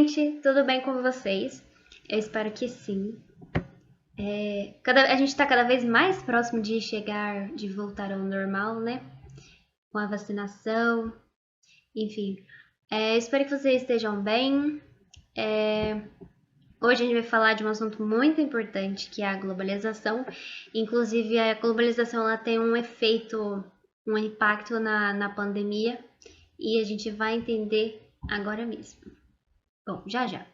gente, tudo bem com vocês? Eu espero que sim. A gente está cada vez mais próximo de voltar ao normal, né? Com a vacinação, enfim. Espero que vocês estejam bem. Hoje a gente vai falar de um assunto muito importante, que é a globalização. Inclusive, a globalização ela tem um efeito, um impacto na pandemia, e a gente vai entender agora mesmo. Bom, já.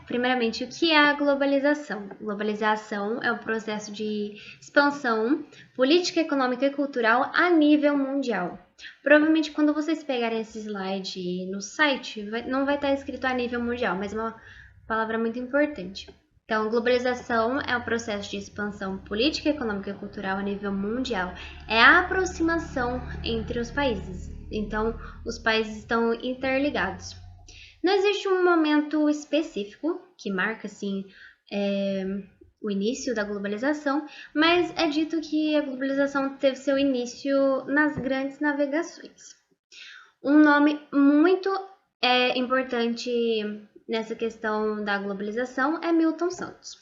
Primeiramente, o que é a globalização? Globalização é um processo de expansão política, econômica e cultural a nível mundial. Provavelmente, quando vocês pegarem esse slide no site, não vai estar escrito a nível mundial, mas é uma palavra muito importante. Então, globalização é um processo de expansão política, econômica e cultural a nível mundial. É a aproximação entre os países. Então, os países estão interligados. Não existe um momento específico que marca assim o início da globalização, mas é dito que a globalização teve seu início nas grandes navegações. Um nome muito importante nessa questão da globalização é Milton Santos,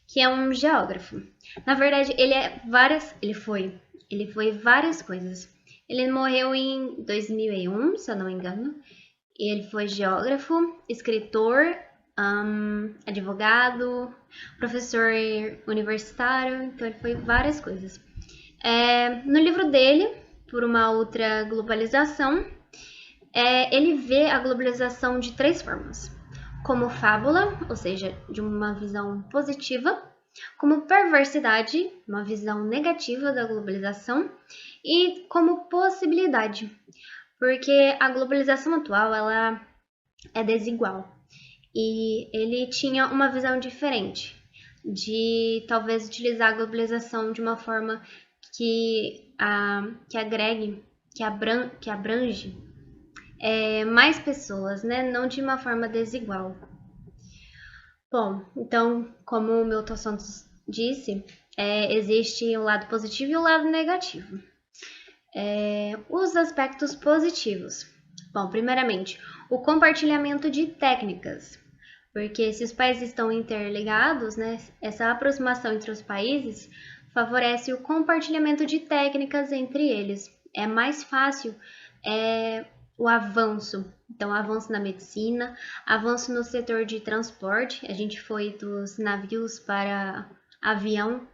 que é um geógrafo. Na verdade, ele foi várias coisas. Ele morreu em 2001, se eu não me engano. Ele foi geógrafo, escritor, advogado, professor universitário, então ele foi várias coisas. No livro dele, Por uma Outra Globalização, ele vê a globalização de três formas. Como fábula, ou seja, de uma visão positiva, como perversidade, uma visão negativa da globalização, e como possibilidade, porque a globalização atual ela é desigual e ele tinha uma visão diferente de talvez utilizar a globalização de uma forma que agregue, que abrange mais pessoas, né? Não de uma forma desigual. Bom, então, como o Milton Santos disse, existe o lado positivo e o lado negativo. Os aspectos positivos. Bom, primeiramente, o compartilhamento de técnicas, porque se os países estão interligados, né, essa aproximação entre os países favorece o compartilhamento de técnicas entre eles. É mais fácil o avanço. Então, avanço na medicina, avanço no setor de transporte. A gente foi dos navios para avião.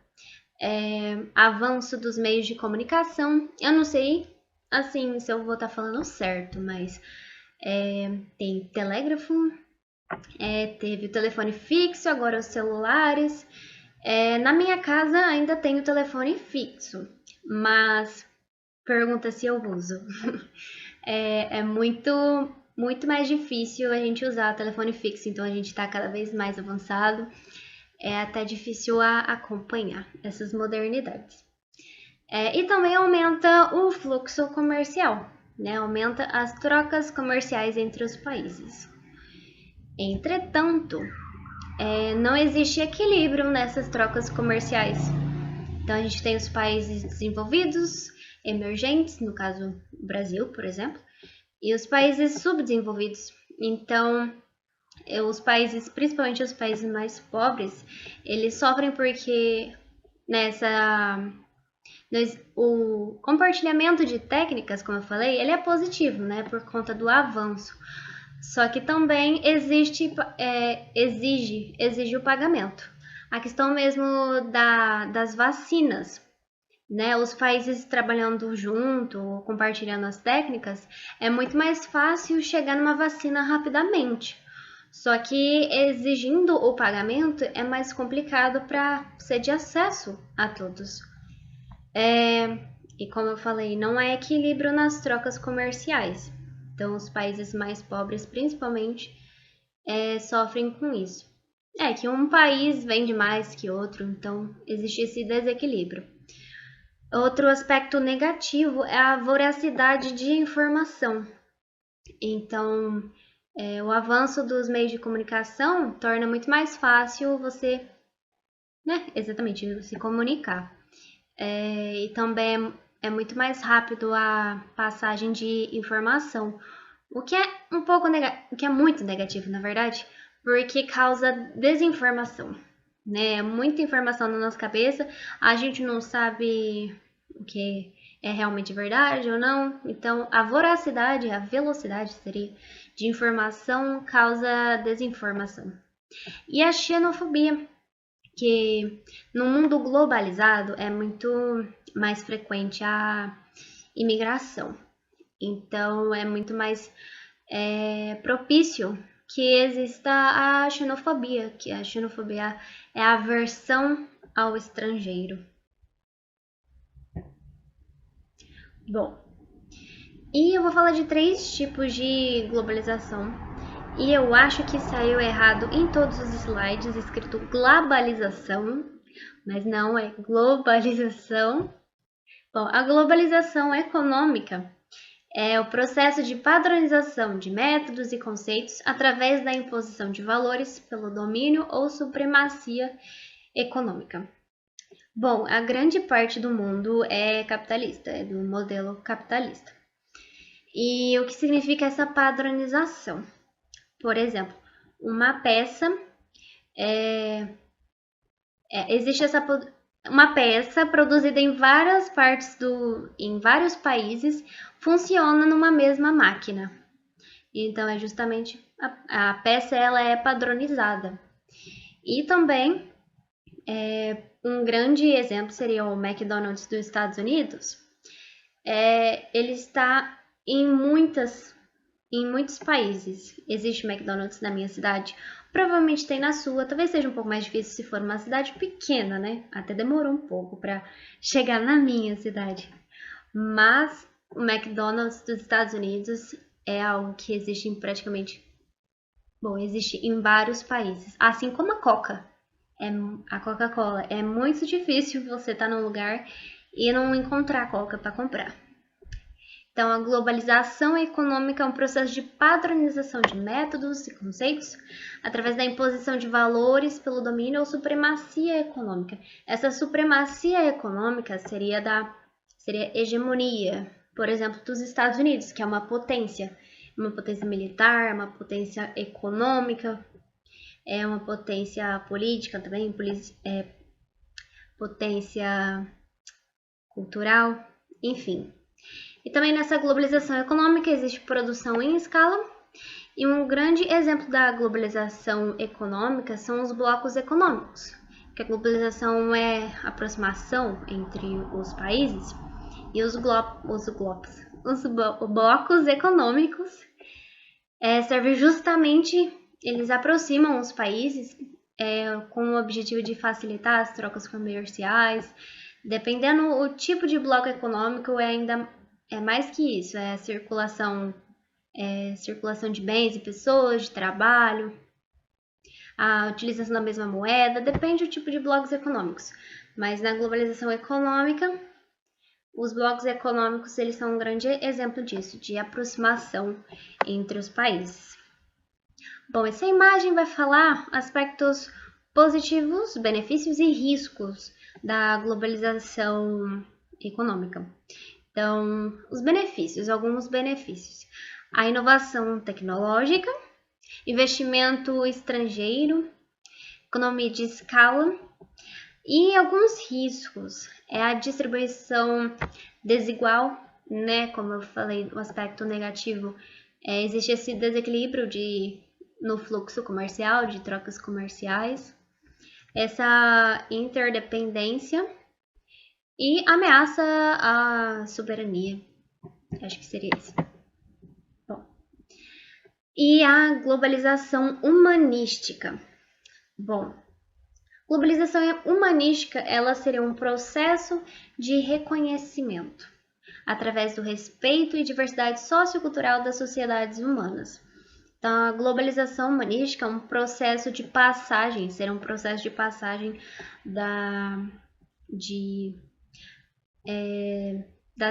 Avanço dos meios de comunicação. Eu não sei, assim, se eu vou estar falando certo, mas tem telégrafo, teve o telefone fixo, agora os celulares. Na minha casa ainda tem o telefone fixo, mas pergunta se eu uso. É muito mais difícil a gente usar telefone fixo, então a gente está cada vez mais avançado. É até difícil acompanhar essas modernidades. E também aumenta o fluxo comercial, né? Aumenta as trocas comerciais entre os países. Entretanto, não existe equilíbrio nessas trocas comerciais. Então, a gente tem os países desenvolvidos, emergentes, no caso, o Brasil, por exemplo, e os países subdesenvolvidos. Então, os países, principalmente os países mais pobres, eles sofrem porque o compartilhamento de técnicas, como eu falei, ele é positivo, né, por conta do avanço. Só que também exige o pagamento. A questão mesmo das vacinas, né, os países trabalhando junto, compartilhando as técnicas, é muito mais fácil chegar numa vacina rapidamente. Só que exigindo o pagamento é mais complicado para ser de acesso a todos. E como eu falei, não há equilíbrio nas trocas comerciais. Então, os países mais pobres, principalmente, sofrem com isso. Que um país vende mais que outro, então existe esse desequilíbrio. Outro aspecto negativo é a voracidade de informação. Então, o avanço dos meios de comunicação torna muito mais fácil você, exatamente, se comunicar. E também é muito mais rápido a passagem de informação. O que é o que é muito negativo, na verdade, porque causa desinformação, né? Muita informação na nossa cabeça, a gente não sabe o que é realmente verdade ou não. Então, a voracidade, a velocidade seria de informação causa desinformação. E a xenofobia, que no mundo globalizado é muito mais frequente a imigração. Então, é muito mais propício que exista a xenofobia, que a xenofobia é a aversão ao estrangeiro. Bom, e eu vou falar de 3 tipos de globalização. E eu acho que saiu errado em todos os slides, escrito globalização, mas não é globalização. Bom, a globalização econômica é o processo de padronização de métodos e conceitos através da imposição de valores pelo domínio ou supremacia econômica. Bom, a grande parte do mundo é capitalista, é do modelo capitalista. E o que significa essa padronização? Por exemplo, uma peça existe uma peça produzida em várias partes em vários países funciona numa mesma máquina. Então é justamente a peça ela é padronizada. E também um grande exemplo seria o McDonald's dos Estados Unidos. Ele está em muitos países. Existe McDonald's na minha cidade. Provavelmente tem na sua. Talvez seja um pouco mais difícil se for uma cidade pequena, né? Até demorou um pouco para chegar na minha cidade. Mas o McDonald's dos Estados Unidos é algo que existe em existe em vários países. Assim como a a Coca-Cola. É muito difícil você estar num lugar e não encontrar Coca para comprar. Então, a globalização econômica é um processo de padronização de métodos e conceitos através da imposição de valores pelo domínio ou supremacia econômica. Essa supremacia econômica seria hegemonia, por exemplo, dos Estados Unidos, que é uma potência militar, uma potência econômica, é uma potência política também, potência cultural, enfim. E também nessa globalização econômica existe produção em escala, e um grande exemplo da globalização econômica são os blocos econômicos, que a globalização é a aproximação entre os países, e os blocos econômicos servem justamente, eles aproximam os países com o objetivo de facilitar as trocas comerciais. Dependendo do tipo de bloco econômico, ainda mais que isso, é circulação de bens e pessoas, de trabalho, a utilização da mesma moeda, depende do tipo de blocos econômicos. Mas na globalização econômica, os blocos econômicos eles são um grande exemplo disso, de aproximação entre os países. Bom, essa imagem vai falar aspectos positivos, benefícios e riscos da globalização econômica. Então, alguns benefícios. A inovação tecnológica, investimento estrangeiro, economia de escala e alguns riscos. É a distribuição desigual, né? Como eu falei, o aspecto negativo. Existe esse desequilíbrio no fluxo comercial, de trocas comerciais. Essa interdependência e ameaça à soberania. Acho que seria isso. Bom. E a globalização humanística. Bom, globalização humanística, ela seria um processo de reconhecimento através do respeito e diversidade sociocultural das sociedades humanas. Então, a globalização humanística é um processo de passagem, será um processo de passagem da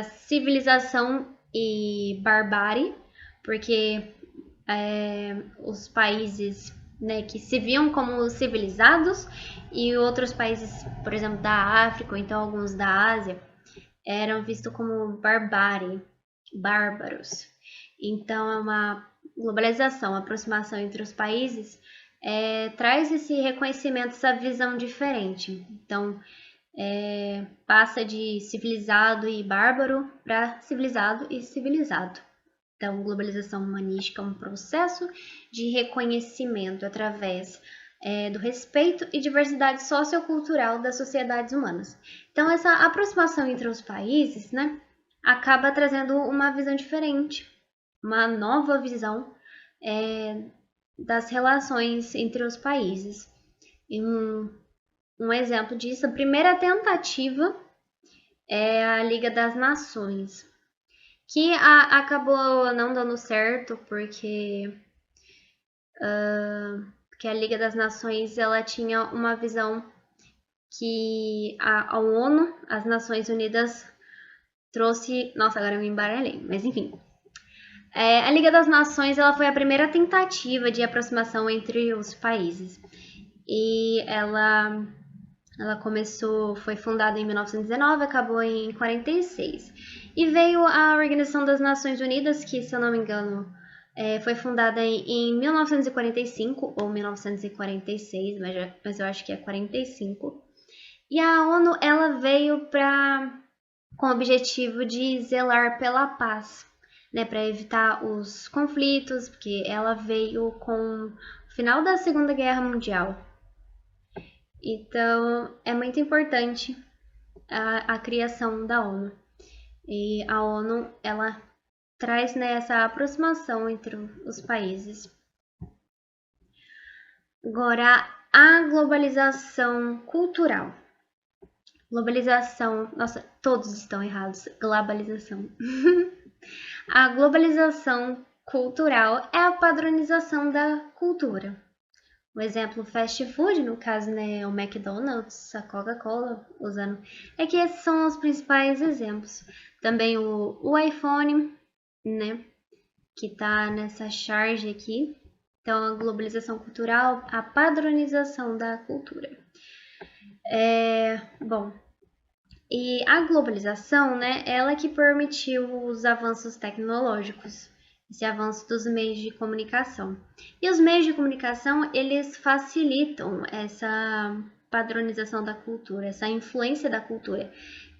civilização e barbárie, porque os países, né, que se viam como civilizados e outros países, por exemplo, da África ou então alguns da Ásia, eram vistos como barbárie, bárbaros. Então, é uma globalização, aproximação entre os países, traz esse reconhecimento, essa visão diferente. Então, passa de civilizado e bárbaro para civilizado e civilizado. Então, globalização humanística é um processo de reconhecimento através do respeito e diversidade sociocultural das sociedades humanas. Então, essa aproximação entre os países, né, acaba trazendo uma visão diferente, uma nova visão das relações entre os países. E um exemplo disso, a primeira tentativa é a Liga das Nações, que acabou não dando certo porque a Liga das Nações ela tinha uma visão que a ONU, as Nações Unidas, trouxe... Nossa, agora eu me embaralhei, mas enfim. A Liga das Nações ela foi a primeira tentativa de aproximação entre os países. E ela começou, foi fundada em 1919, acabou em 46. E veio a Organização das Nações Unidas, que, se eu não me engano, foi fundada em 1945 ou 1946, mas eu acho que é 45. E a ONU ela veio com o objetivo de zelar pela paz, né, para evitar os conflitos, porque ela veio com o final da Segunda Guerra Mundial. Então, é muito importante a criação da ONU. E a ONU, ela traz, né, essa aproximação entre os países. Agora, a globalização cultural. Globalização, nossa, todos estão errados. Globalização. A globalização cultural é a padronização da cultura. O exemplo fast food, no caso, né, o McDonald's, a Coca-Cola, usando. É que esses são os principais exemplos. Também o iPhone, né, que tá nessa charge aqui. Então, a globalização cultural, a padronização da cultura. Bom, e a globalização, né, ela que permitiu os avanços tecnológicos, esse avanço dos meios de comunicação. E os meios de comunicação, eles facilitam essa padronização da cultura, essa influência da cultura,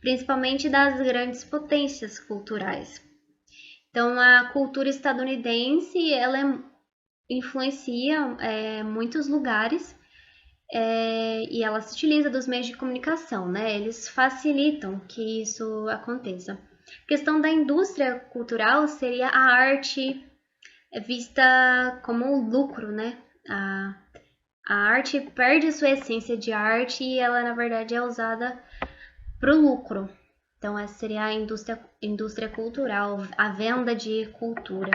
principalmente das grandes potências culturais. Então, a cultura estadunidense, ela influencia muitos lugares e ela se utiliza dos meios de comunicação, né? Eles facilitam que isso aconteça. A questão da indústria cultural seria a arte vista como lucro, né? A arte perde sua essência de arte e ela, na verdade, é usada para o lucro. Então, essa seria a indústria cultural, a venda de cultura.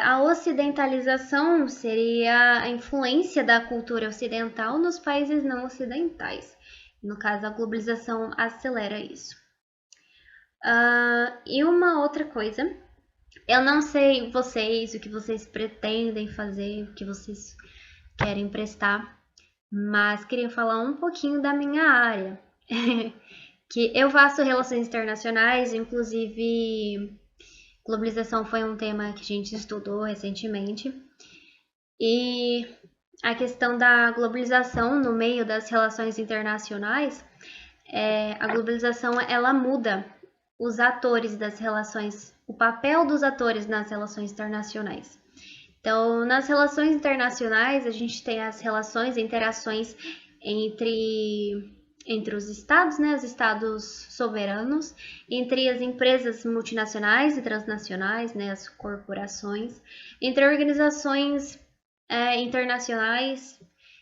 A ocidentalização seria a influência da cultura ocidental nos países não ocidentais. No caso, a globalização acelera isso. E uma outra coisa, eu não sei vocês, o que vocês pretendem fazer, o que vocês querem prestar, mas queria falar um pouquinho da minha área. Que eu faço relações internacionais, inclusive globalização foi um tema que a gente estudou recentemente. E a questão da globalização no meio das relações internacionais, a globalização ela muda os atores das relações, o papel dos atores nas relações internacionais. Então, nas relações internacionais, a gente tem as relações, interações entre os estados, né, os estados soberanos, entre as empresas multinacionais e transnacionais, né, as corporações, entre organizações internacionais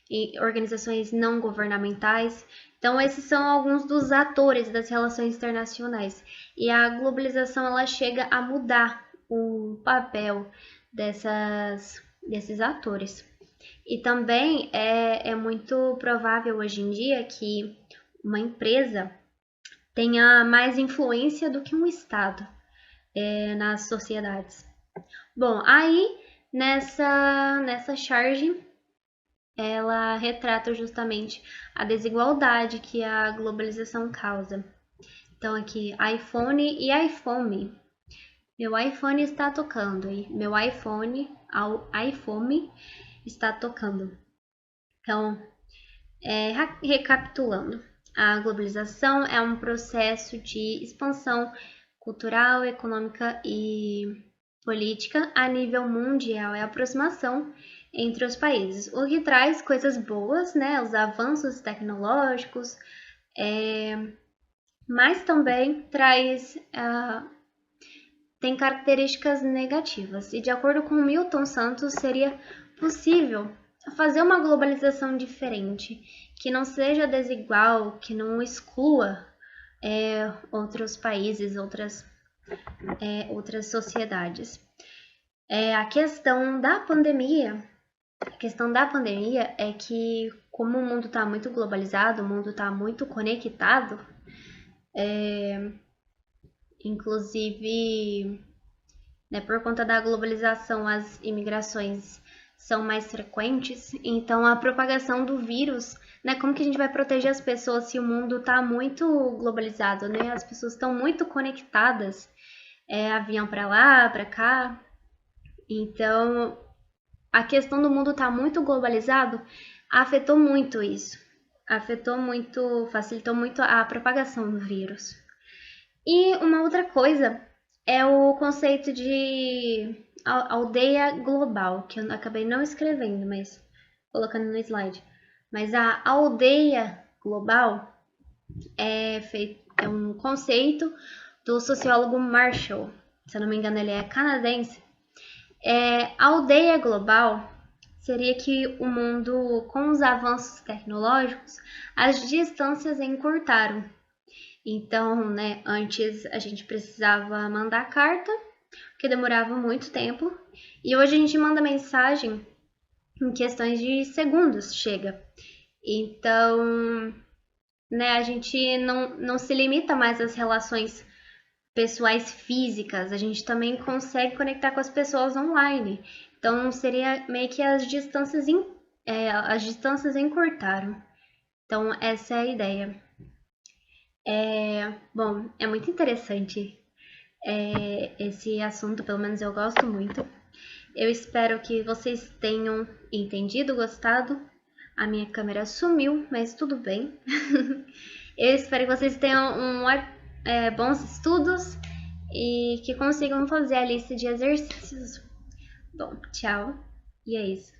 e organizações não governamentais. Então, esses são alguns dos atores das relações internacionais. E a globalização ela chega a mudar o papel desses atores. E também é muito provável hoje em dia que uma empresa tenha mais influência do que um Estado nas sociedades. Bom, aí nessa charge ela retrata justamente a desigualdade que a globalização causa. Então aqui iPhone e iPhone. Meu iPhone está tocando e meu iPhone está tocando. Então, recapitulando, a globalização é um processo de expansão cultural, econômica e política a nível mundial, é a aproximação entre os países, o que traz coisas boas, né, os avanços tecnológicos, mas também tem características negativas. E de acordo com Milton Santos, seria possível fazer uma globalização diferente, que não seja desigual, que não exclua outros países, outras sociedades. A questão da pandemia é que, como o mundo está muito globalizado, o mundo está muito conectado, inclusive, né, por conta da globalização, as imigrações são mais frequentes, então a propagação do vírus, né, como que a gente vai proteger as pessoas se o mundo está muito globalizado, né? As pessoas estão muito conectadas, avião para lá, para cá. Então, a questão do mundo estar muito globalizado afetou muito isso. Facilitou muito a propagação do vírus. E uma outra coisa é o conceito de aldeia global, que eu acabei não escrevendo, mas colocando no slide. Mas a aldeia global é um conceito do sociólogo Marshall. Se eu não me engano, ele é canadense. A aldeia global seria que o mundo, com os avanços tecnológicos, as distâncias encurtaram. Então, né, antes a gente precisava mandar carta, que demorava muito tempo, e hoje a gente manda mensagem em questões de segundos, chega. Então, né, a gente não se limita mais às relações pessoais físicas, a gente também consegue conectar com as pessoas online. Então, seria meio que as distâncias encurtaram. Então, essa é a ideia. Bom, é muito interessante esse assunto, pelo menos eu gosto muito. Eu espero que vocês tenham entendido, gostado. A minha câmera sumiu, mas tudo bem. Eu espero que vocês tenham bons estudos e que consigam fazer a lista de exercícios. Bom, tchau. E é isso.